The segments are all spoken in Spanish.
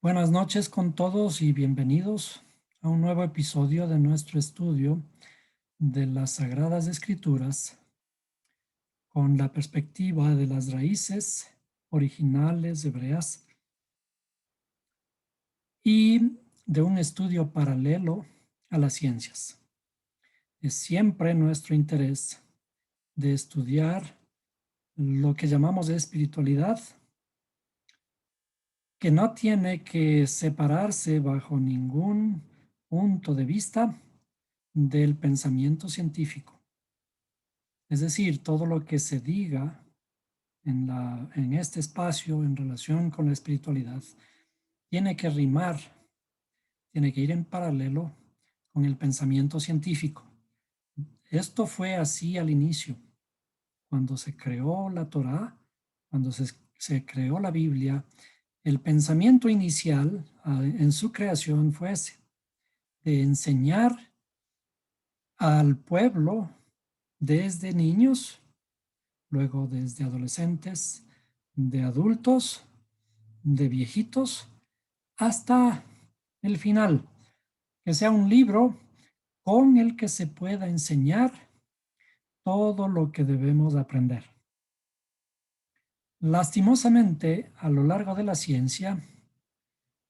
Buenas noches con todos y bienvenidos a un nuevo episodio de nuestro estudio de las Sagradas Escrituras con la perspectiva de las raíces originales hebreas y de un estudio paralelo a las ciencias. Es siempre nuestro interés de estudiar lo que llamamos espiritualidad, que no tiene que separarse bajo ningún punto de vista del pensamiento científico. Es decir, todo lo que se diga en este espacio en relación con la espiritualidad tiene que rimar, tiene que ir en paralelo con el pensamiento científico. Esto fue así al inicio, cuando se creó la Torá, cuando se creó la Biblia. El pensamiento inicial en su creación fue ese, de enseñar al pueblo desde niños, luego desde adolescentes, de adultos, de viejitos, hasta el final, que sea un libro con el que se pueda enseñar todo lo que debemos aprender. Lastimosamente, a lo largo de la ciencia,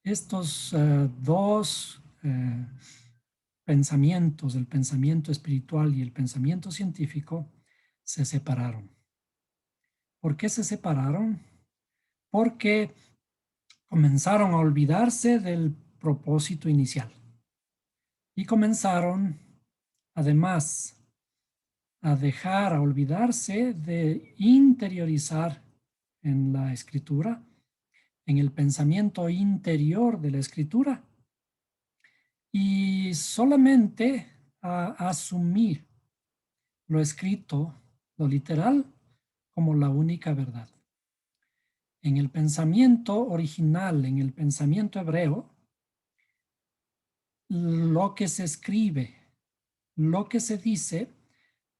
estos dos pensamientos, el pensamiento espiritual y el pensamiento científico, se separaron. ¿Por qué se separaron? Porque comenzaron a olvidarse del propósito inicial y comenzaron, además, a olvidarse de interiorizar en la escritura, en el pensamiento interior de la escritura, y solamente a asumir lo escrito, lo literal, como la única verdad. En el pensamiento original, en el pensamiento hebreo, lo que se escribe, lo que se dice,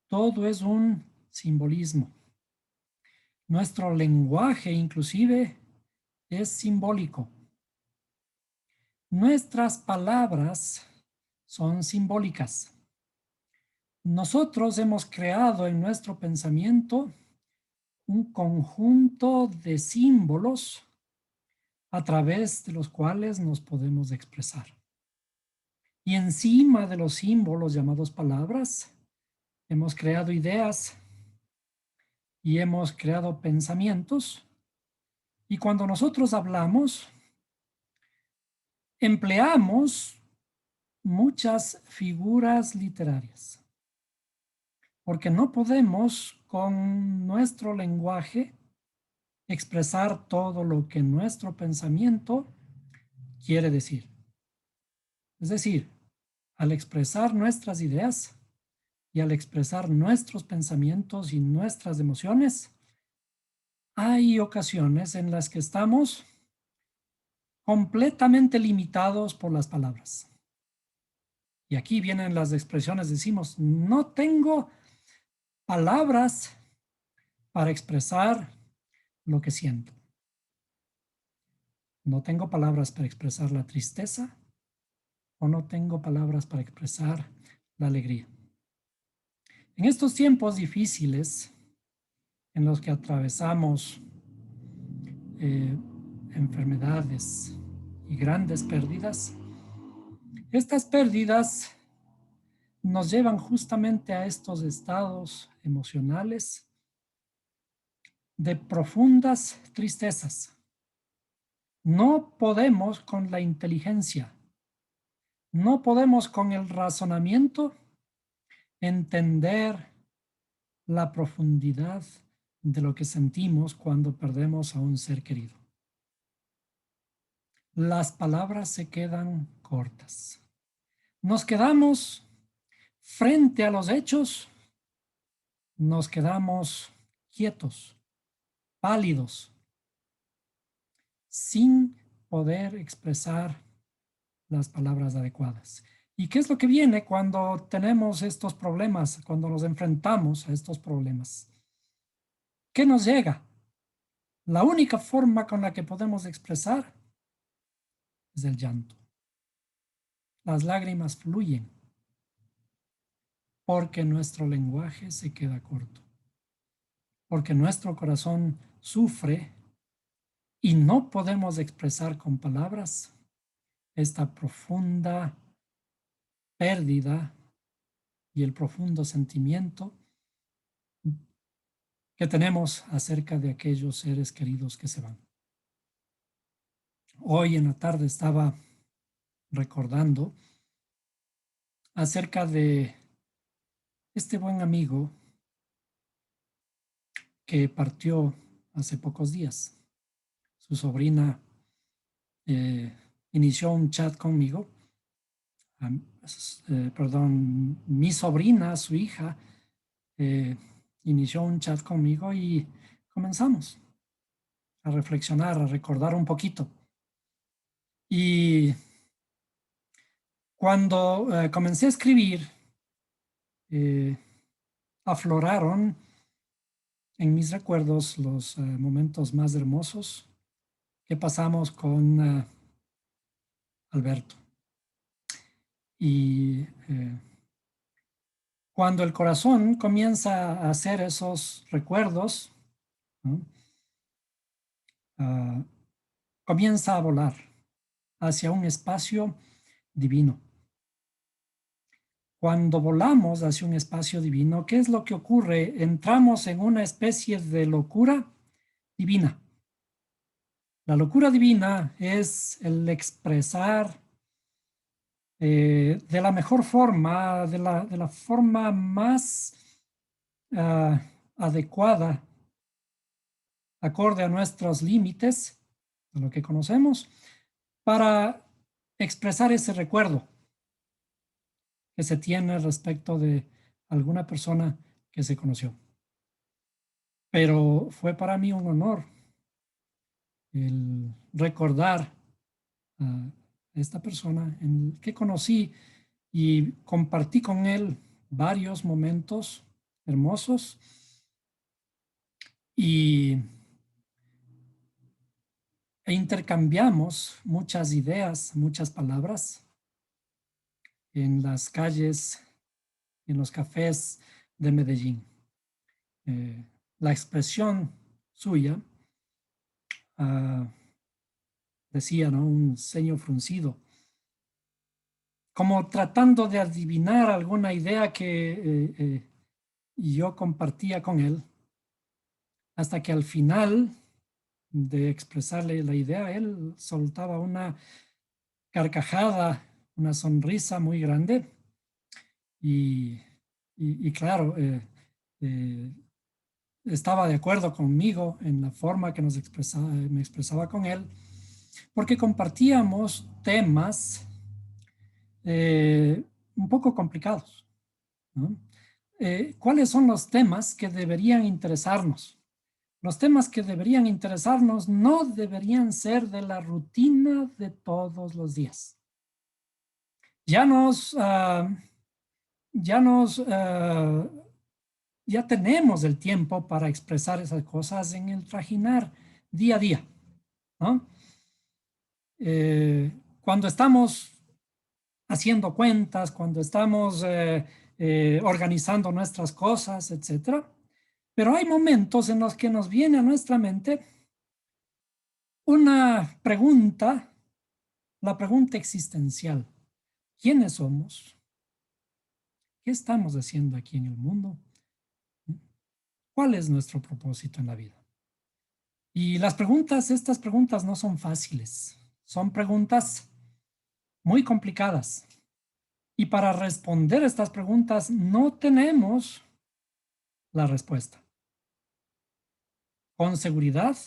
todo es un simbolismo. Nuestro lenguaje inclusive es simbólico. Nuestras palabras son simbólicas. Nosotros hemos creado en nuestro pensamiento un conjunto de símbolos a través de los cuales nos podemos expresar. Y encima de los símbolos llamados palabras, hemos creado ideas y hemos creado pensamientos. Y cuando nosotros hablamos, empleamos muchas figuras literarias, porque no podemos con nuestro lenguaje expresar todo lo que nuestro pensamiento quiere decir. Es decir, al expresar nuestras ideas y al expresar nuestros pensamientos y nuestras emociones, hay ocasiones en las que estamos completamente limitados por las palabras. Y aquí vienen las expresiones, decimos, no tengo palabras para expresar lo que siento. No tengo palabras para expresar la tristeza o no tengo palabras para expresar la alegría. En estos tiempos difíciles en los que atravesamos enfermedades y grandes pérdidas, estas pérdidas nos llevan justamente a estos estados emocionales de profundas tristezas. No podemos con la inteligencia, no podemos con el razonamiento entender la profundidad de lo que sentimos cuando perdemos a un ser querido. Las palabras se quedan cortas. Nos quedamos frente a los hechos, nos quedamos quietos, pálidos, sin poder expresar las palabras adecuadas. ¿Y qué es lo que viene cuando tenemos estos problemas, cuando nos enfrentamos a estos problemas? ¿Qué nos llega? La única forma con la que podemos expresar es el llanto. Las lágrimas fluyen porque nuestro lenguaje se queda corto, porque nuestro corazón sufre y no podemos expresar con palabras esta profunda pérdida y el profundo sentimiento que tenemos acerca de aquellos seres queridos que se van. Hoy en la tarde estaba recordando acerca de este buen amigo que partió hace pocos días. Su sobrina inició un chat conmigo, perdón, mi sobrina, su hija, inició un chat conmigo y comenzamos a reflexionar, a recordar un poquito. Y cuando comencé a escribir, afloraron en mis recuerdos los momentos más hermosos que pasamos con Alberto. Y cuando el corazón comienza a hacer esos recuerdos, ¿no? Comienza a volar hacia un espacio divino. Cuando volamos hacia un espacio divino, ¿qué es lo que ocurre? Entramos en una especie de locura divina. La locura divina es el expresar de la mejor forma, de la forma más adecuada, acorde a nuestros límites, a lo que conocemos, para expresar ese recuerdo que se tiene respecto de alguna persona que se conoció. Pero fue para mí un honor el recordar a esta persona que conocí y compartí con él varios momentos hermosos e intercambiamos muchas ideas, muchas palabras en las calles, en los cafés de Medellín. La expresión suya decía, ¿no? Un ceño fruncido, como tratando de adivinar alguna idea que yo compartía con él, hasta que al final de expresarle la idea, él soltaba una carcajada, una sonrisa muy grande y claro, estaba de acuerdo conmigo en la forma que me expresaba con él, porque compartíamos temas un poco complicados, ¿no? ¿Cuáles son los temas que deberían interesarnos? Los temas que deberían interesarnos no deberían ser de la rutina de todos los días. Ya nos, ya nos, ya tenemos el tiempo para expresar esas cosas en el trajinar día a día, ¿no? Cuando estamos haciendo cuentas, cuando estamos organizando nuestras cosas, etcétera. Pero hay momentos en los que nos viene a nuestra mente una pregunta, la pregunta existencial. ¿Quiénes somos? ¿Qué estamos haciendo aquí en el mundo? ¿Cuál es nuestro propósito en la vida? Y estas preguntas no son fáciles, son preguntas muy complicadas. Y para responder estas preguntas no tenemos la respuesta. Con seguridad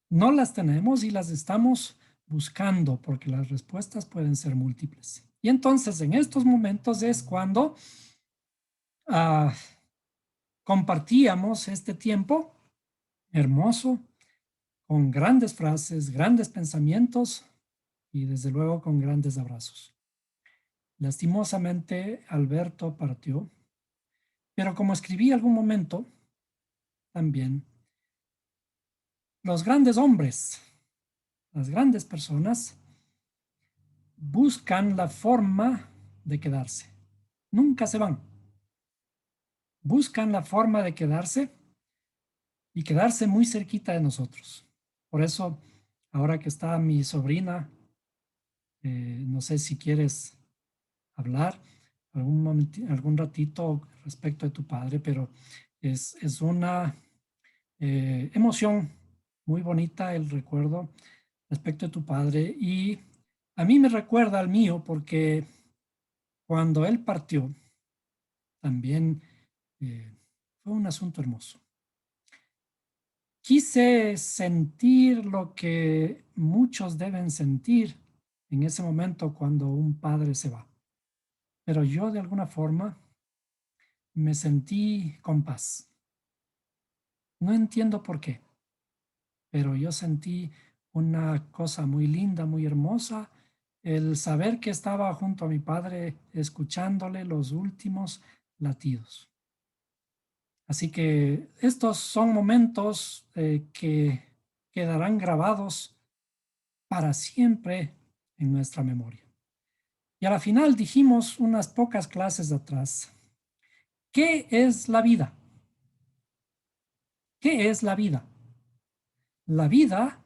no las tenemos y las estamos buscando porque las respuestas pueden ser múltiples. Y entonces en estos momentos es cuando compartíamos este tiempo hermoso con grandes frases, grandes pensamientos y desde luego con grandes abrazos. Lastimosamente Alberto partió, pero como escribí algún momento, también los grandes hombres, las grandes personas, buscan la forma de quedarse. Nunca se van. Buscan la forma de quedarse y quedarse muy cerquita de nosotros. Por eso, ahora que está mi sobrina, no sé si quieres hablar algún ratito respecto de tu padre, pero es una emoción muy bonita el recuerdo respecto de tu padre, y a mí me recuerda al mío porque cuando él partió también fue un asunto hermoso. Quise sentir lo que muchos deben sentir en ese momento cuando un padre se va, pero yo de alguna forma me sentí con paz. No entiendo por qué, pero yo sentí una cosa muy linda, muy hermosa, el saber que estaba junto a mi padre escuchándole los últimos latidos. Así que estos son momentos que quedarán grabados para siempre en nuestra memoria. Y a la final dijimos unas pocas clases atrás, ¿qué es la vida? ¿Qué es la vida? La vida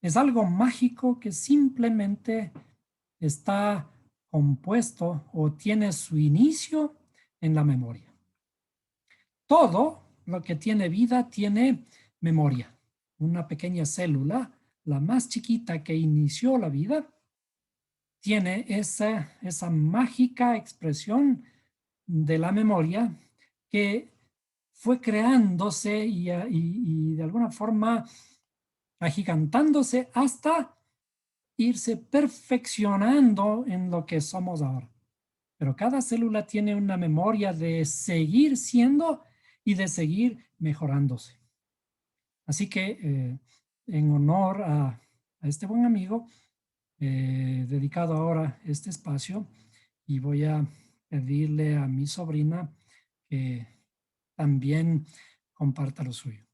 es algo mágico que simplemente está compuesto o tiene su inicio en la memoria. Todo lo que tiene vida tiene memoria. Una pequeña célula, la más chiquita que inició la vida, tiene esa mágica expresión de la memoria que fue creándose y de alguna forma agigantándose hasta irse perfeccionando en lo que somos ahora. Pero cada célula tiene una memoria de seguir siendo y de seguir mejorándose. Así que en honor a este buen amigo, dedicado ahora este espacio, y voy a pedirle a mi sobrina que también comparta lo suyo.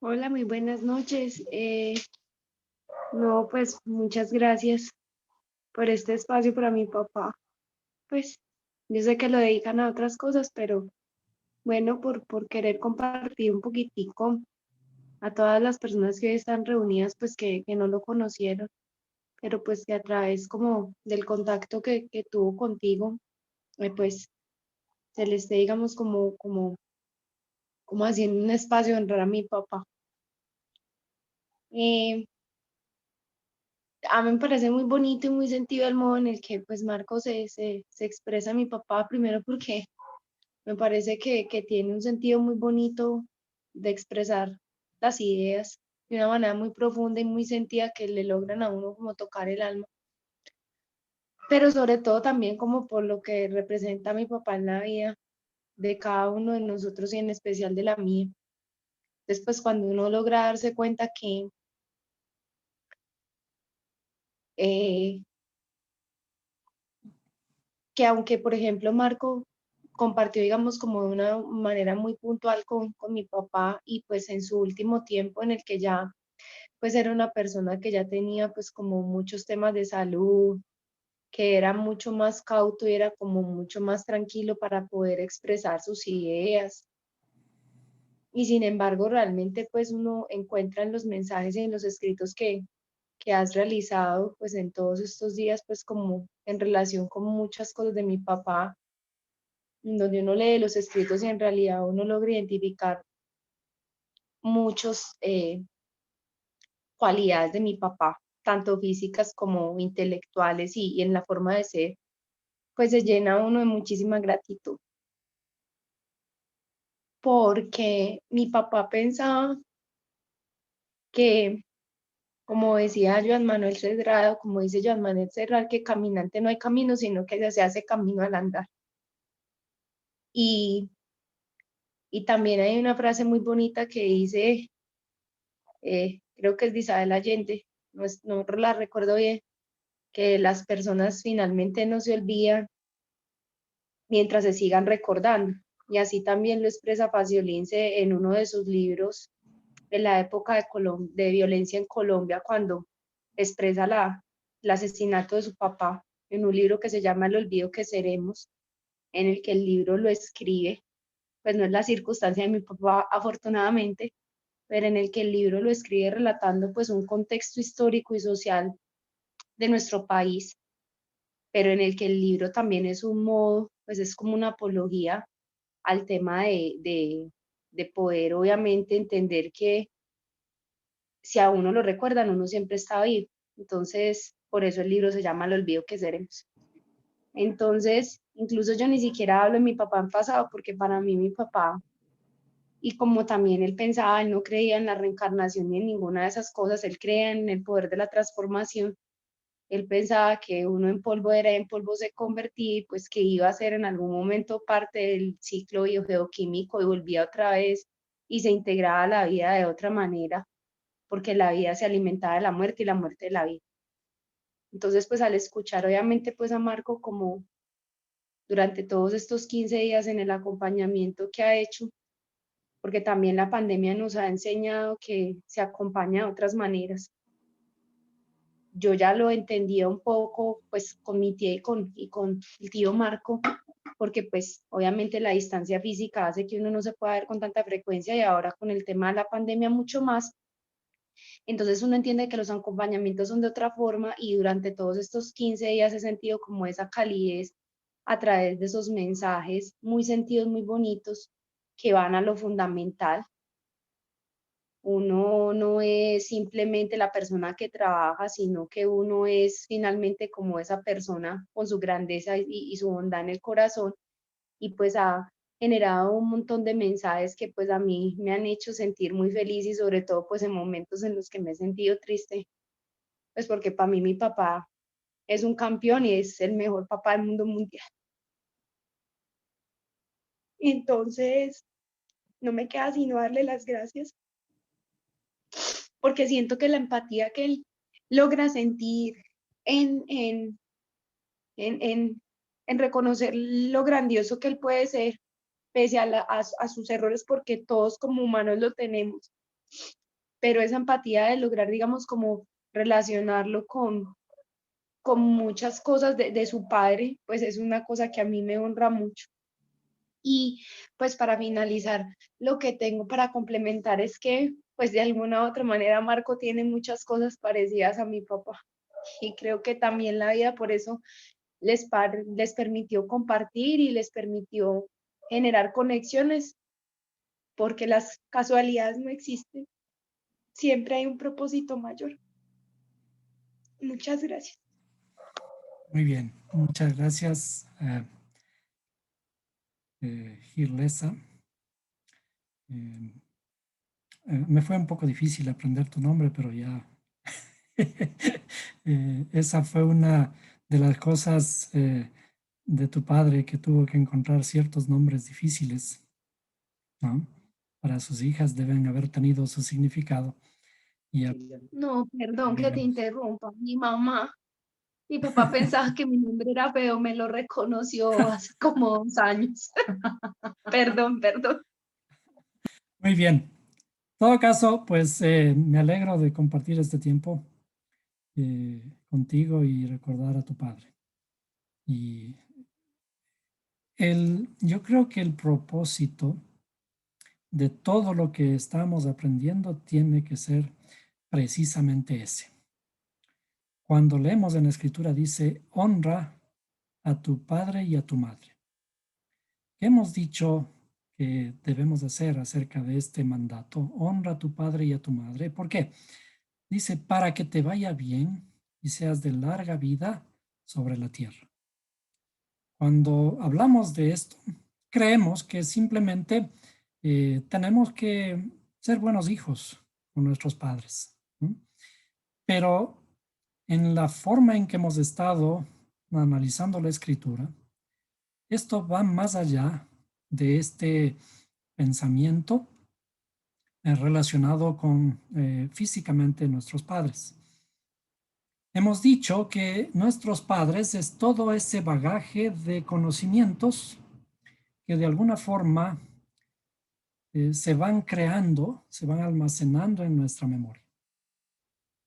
Hola, muy buenas noches. No, pues muchas gracias por este espacio para mi papá. Pues yo sé que lo dedican a otras cosas, pero bueno, por querer compartir un poquitico a todas las personas que hoy están reunidas, pues que no lo conocieron, pero pues que a través como del contacto que tuvo contigo, pues se les esté, digamos, como haciendo un espacio de honrar a mi papá. Eh, A mí me parece muy bonito y muy sentido el modo en el que pues Marco se expresa a mi papá, primero porque me parece que tiene un sentido muy bonito de expresar las ideas de una manera muy profunda y muy sentida que le logran a uno como tocar el alma, pero sobre todo también como por lo que representa mi papá en la vida de cada uno de nosotros y en especial de la mía. Después cuando uno logra darse cuenta eh, que aunque, por ejemplo, Marco compartió, digamos, como de una manera muy puntual con mi papá y pues en su último tiempo en el que ya, pues era una persona que ya tenía pues como muchos temas de salud, que era mucho más cauto y era como mucho más tranquilo para poder expresar sus ideas. Y sin embargo, realmente pues uno encuentra en los mensajes y en los escritos que has realizado pues en todos estos días pues como en relación con muchas cosas de mi papá, donde uno lee los escritos y en realidad uno logra identificar muchas cualidades de mi papá, tanto físicas como intelectuales y en la forma de ser, pues se llena uno de muchísima gratitud, porque mi papá pensaba que, como decía Joan Manuel Serrado, como dice Joan Manuel Serrado, que caminante no hay camino, sino que se hace camino al andar. Y, y también hay una frase muy bonita que dice, creo que es de Isabel Allende, no la recuerdo bien, que las personas finalmente no se olvidan mientras se sigan recordando. Y así también lo expresa Faciolince en uno de sus libros, de la época de violencia en Colombia, cuando expresa el asesinato de su papá en un libro que se llama El olvido que seremos, en el que el libro lo escribe, pues no es la circunstancia de mi papá afortunadamente, pero en el que el libro lo escribe relatando pues un contexto histórico y social de nuestro país, pero en el que el libro también es un modo, pues es como una apología al tema de poder obviamente entender que si a uno lo recuerdan, uno siempre está vivo. Entonces, por eso el libro se llama El olvido que seremos. Entonces, incluso yo ni siquiera hablo de mi papá en pasado, porque para mí mi papá, y como también él pensaba, él no creía en la reencarnación ni en ninguna de esas cosas, él creía en el poder de la transformación. Él pensaba que uno en polvo era, en polvo se convertía y pues que iba a ser en algún momento parte del ciclo biogeoquímico y volvía otra vez y se integraba a la vida de otra manera, porque la vida se alimentaba de la muerte y la muerte de la vida. Entonces, pues al escuchar obviamente pues a Marco como durante todos estos 15 días en el acompañamiento que ha hecho, porque también la pandemia nos ha enseñado que se acompaña de otras maneras. Yo ya lo entendía un poco pues con mi tía y con el tío Marco, porque pues obviamente la distancia física hace que uno no se pueda ver con tanta frecuencia y ahora con el tema de la pandemia mucho más. Entonces uno entiende que los acompañamientos son de otra forma y durante todos estos 15 días he sentido como esa calidez a través de esos mensajes muy sentidos, muy bonitos, que van a lo fundamental. Uno no es simplemente la persona que trabaja, sino que uno es finalmente como esa persona con su grandeza y su bondad en el corazón y pues ha generado un montón de mensajes que pues a mí me han hecho sentir muy feliz y sobre todo pues en momentos en los que me he sentido triste, pues porque para mí mi papá es un campeón y es el mejor papá del mundo mundial. Entonces, no me queda sino darle las gracias porque siento que la empatía que él logra sentir en, en, en, en reconocer lo grandioso que él puede ser, pese a sus errores, porque todos como humanos lo tenemos, pero esa empatía de lograr, digamos, como relacionarlo con muchas cosas de su padre, pues es una cosa que a mí me honra mucho. Y pues para finalizar, lo que tengo para complementar es que pues de alguna u otra manera Marco tiene muchas cosas parecidas a mi papá y creo que también la vida por eso les permitió compartir y les permitió generar conexiones, porque las casualidades no existen, siempre hay un propósito mayor. Muchas gracias. Muy bien, muchas gracias, Girlesa. Eh, me fue un poco difícil aprender tu nombre, pero ya. Esa fue una de las cosas de tu padre, que tuvo que encontrar ciertos nombres difíciles, ¿no? Para sus hijas deben haber tenido su significado. Y No, perdón que te digamos. interrumpa. Mi papá pensaba que mi nombre era feo, me lo reconoció hace como 2 años. Perdón, perdón. Muy bien. En todo caso, pues me alegro de compartir este tiempo contigo y recordar a tu padre. Y yo creo que el propósito de todo lo que estamos aprendiendo tiene que ser precisamente ese. Cuando leemos en la escritura dice, honra a tu padre y a tu madre. ¿Qué hemos dicho que debemos hacer acerca de este mandato? Honra a tu padre y a tu madre. ¿Por qué? Dice, para que te vaya bien y seas de larga vida sobre la tierra. Cuando hablamos de esto, creemos que simplemente tenemos que ser buenos hijos con nuestros padres, ¿no? Pero en la forma en que hemos estado analizando la escritura, esto va más allá de este pensamiento relacionado con físicamente nuestros padres. Hemos dicho que nuestros padres es todo ese bagaje de conocimientos que de alguna forma se van creando, se van almacenando en nuestra memoria.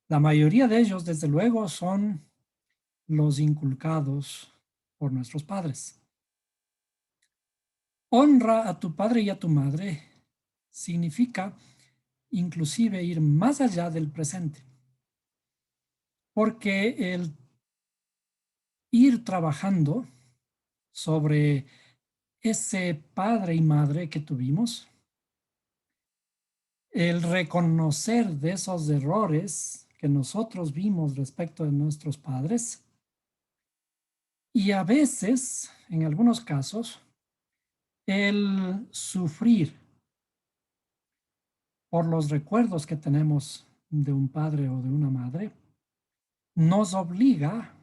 La mayoría de ellos, desde luego, son los inculcados por nuestros padres. Honra a tu padre y a tu madre significa inclusive ir más allá del presente, porque el ir trabajando sobre ese padre y madre que tuvimos, el reconocer de esos errores que nosotros vimos respecto de nuestros padres, y a veces, en algunos casos, el sufrir por los recuerdos que tenemos de un padre o de una madre, nos obliga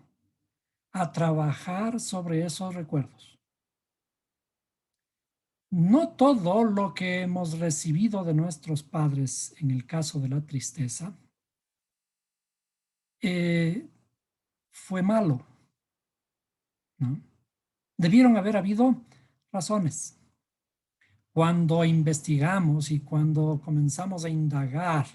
a trabajar sobre esos recuerdos. No todo lo que hemos recibido de nuestros padres en el caso de la tristeza fue malo, ¿no? Debieron haber habido razones. Cuando investigamos y cuando comenzamos a indagar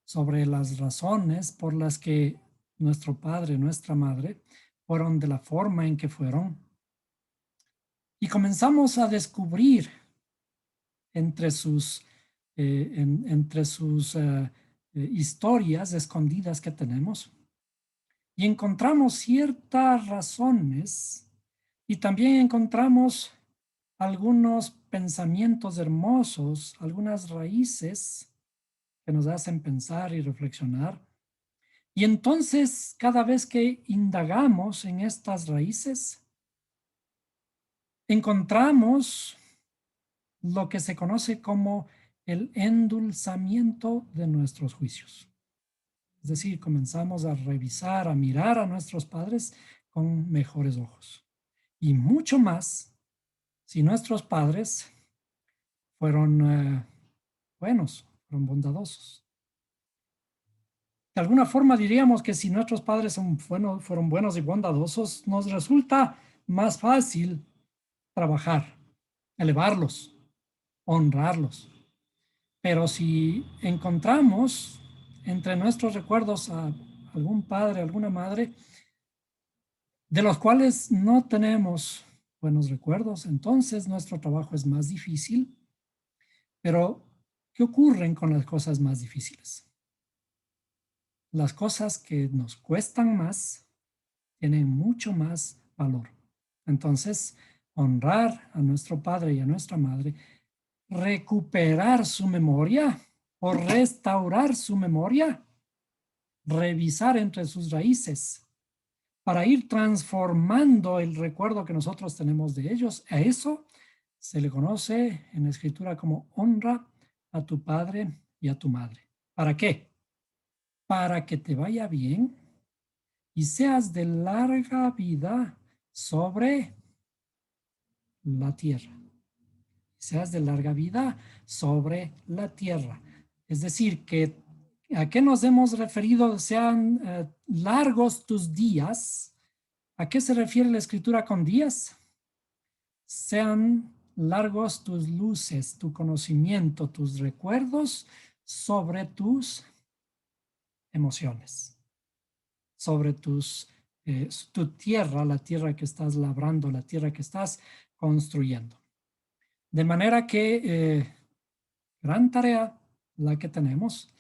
sobre las razones por las que nuestro padre, nuestra madre, fueron de la forma en que fueron, y comenzamos a descubrir entre sus, entre sus historias escondidas que tenemos, y encontramos ciertas razones y también encontramos algunos pensamientos hermosos, algunas raíces que nos hacen pensar y reflexionar. Y entonces, cada vez que indagamos en estas raíces, encontramos lo que se conoce como el endulzamiento de nuestros juicios. Es decir, comenzamos a revisar, a mirar a nuestros padres con mejores ojos. Y mucho más si nuestros padres fueron buenos, fueron bondadosos. De alguna forma diríamos que si nuestros padres fueron buenos y bondadosos, nos resulta más fácil trabajar, elevarlos, honrarlos. Pero si encontramos entre nuestros recuerdos a algún padre, alguna madre, de los cuales no tenemos buenos recuerdos, entonces nuestro trabajo es más difícil. Pero, ¿qué ocurren con las cosas más difíciles? Las cosas que nos cuestan más tienen mucho más valor. Entonces, honrar a nuestro padre y a nuestra madre, recuperar su memoria o restaurar su memoria, revisar entre sus raíces para ir transformando el recuerdo que nosotros tenemos de ellos. A eso se le conoce en la escritura como honra a tu padre y a tu madre. ¿Para qué? Para que te vaya bien y seas de larga vida sobre la tierra. Seas de larga vida sobre la tierra. Es decir, que ¿a qué nos hemos referido? Sean largos tus días. ¿A qué se refiere la escritura con días? Sean largos tus luces, tu conocimiento, tus recuerdos sobre tus emociones, sobre tu tierra, la tierra que estás labrando, la tierra que estás construyendo. De manera que gran tarea la que tenemos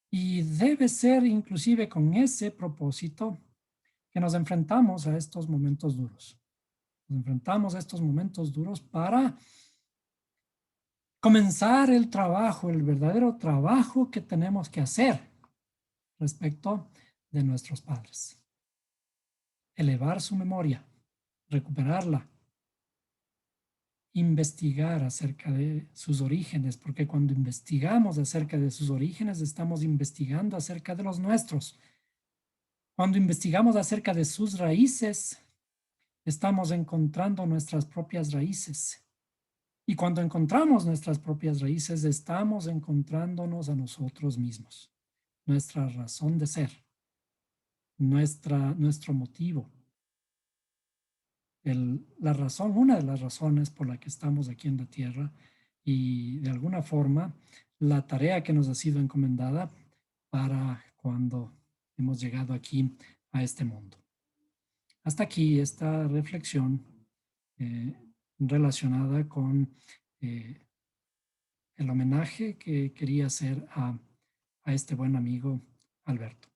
y debe ser inclusive con ese propósito que nos enfrentamos a estos momentos duros. Nos enfrentamos a estos momentos duros para comenzar el trabajo, el verdadero trabajo que tenemos que hacer respecto de nuestros padres. Elevar su memoria, recuperarla, investigar acerca de sus orígenes, porque cuando investigamos acerca de sus orígenes, estamos investigando acerca de los nuestros. Cuando investigamos acerca de sus raíces, estamos encontrando nuestras propias raíces. Y cuando encontramos nuestras propias raíces, estamos encontrándonos a nosotros mismos, nuestra razón de ser, nuestro motivo, la razón, una de las razones por la que estamos aquí en la tierra y de alguna forma la tarea que nos ha sido encomendada para cuando hemos llegado aquí a este mundo. Hasta aquí esta reflexión eh, relacionada con eh, el homenaje que quería hacer a este buen amigo Alberto.